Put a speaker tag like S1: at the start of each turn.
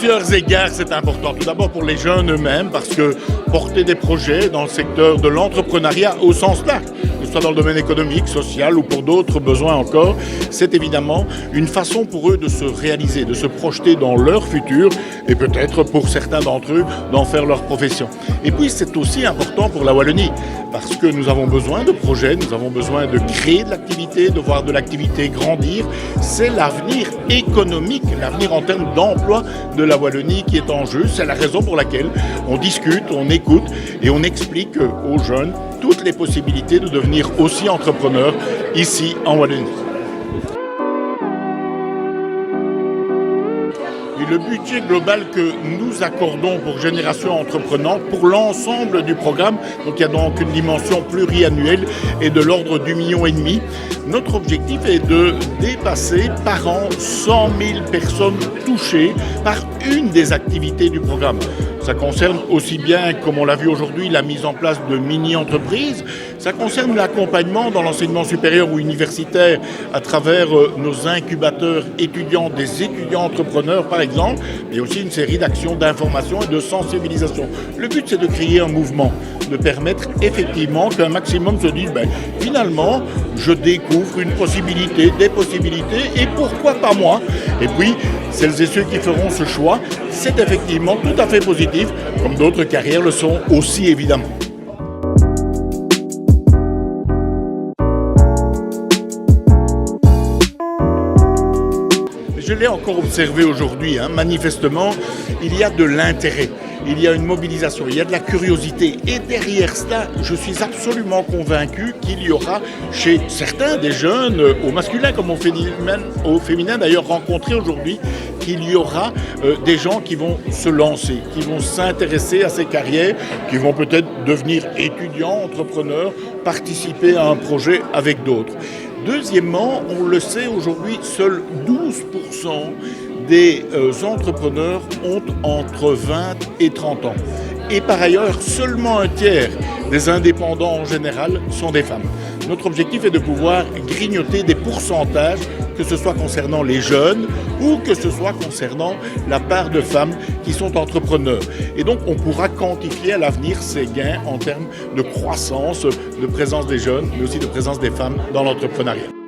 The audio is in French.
S1: plusieurs égards, c'est important. Tout d'abord pour les jeunes eux-mêmes, parce que porter des projets dans le secteur de l'entrepreneuriat au sens large, que ce soit dans le domaine économique, social ou pour d'autres besoins encore, c'est évidemment une façon pour eux de se réaliser, de se projeter dans leur futur et peut-être pour certains d'entre eux d'en faire leur profession. Et puis c'est aussi important pour la Wallonie, parce que nous avons besoin de projets, nous avons besoin de créer de l'activité, de voir de l'activité grandir. C'est l'avenir économique, l'avenir en termes d'emploi de la Wallonie qui est en jeu. C'est la raison pour laquelle on discute, on écoute et on explique aux jeunes toutes les possibilités de devenir aussi entrepreneurs ici en Wallonie. Et le budget global que nous accordons pour Génération Entreprenante, pour l'ensemble du programme, donc il y a donc une dimension pluriannuelle et de l'ordre du 1,5 million. Notre objectif est de dépasser par an 100 000 personnes touchées par une des activités du programme. Ça concerne aussi bien, comme on l'a vu aujourd'hui, la mise en place de mini-entreprises. Ça concerne l'accompagnement dans l'enseignement supérieur ou universitaire à travers nos incubateurs étudiants, des étudiants entrepreneurs par exemple, mais aussi une série d'actions d'information et de sensibilisation. Le but, c'est de créer un mouvement, de permettre effectivement qu'un maximum se dise finalement, je découvre une possibilité, des possibilités, et pourquoi pas moi? Et puis, celles et ceux qui feront ce choix, c'est effectivement tout à fait positif, comme d'autres carrières le sont aussi évidemment. Je l'ai encore observé aujourd'hui, manifestement, il y a de l'intérêt, il y a une mobilisation, il y a de la curiosité. Et derrière cela, je suis absolument convaincu qu'il y aura chez certains des jeunes, au masculin comme au féminin d'ailleurs rencontrés aujourd'hui, qu'il y aura des gens qui vont se lancer, qui vont s'intéresser à ces carrières, qui vont peut-être devenir étudiants, entrepreneurs, participer à un projet avec d'autres. Deuxièmement, on le sait aujourd'hui, seuls 12% des entrepreneurs ont entre 20 et 30 ans. Et par ailleurs, seulement un tiers des indépendants en général sont des femmes. Notre objectif est de pouvoir grignoter des pourcentages, que ce soit concernant les jeunes ou que ce soit concernant la part de femmes qui sont entrepreneurs. Et donc on pourra quantifier à l'avenir ces gains en termes de croissance, de présence des jeunes, mais aussi de présence des femmes dans l'entrepreneuriat.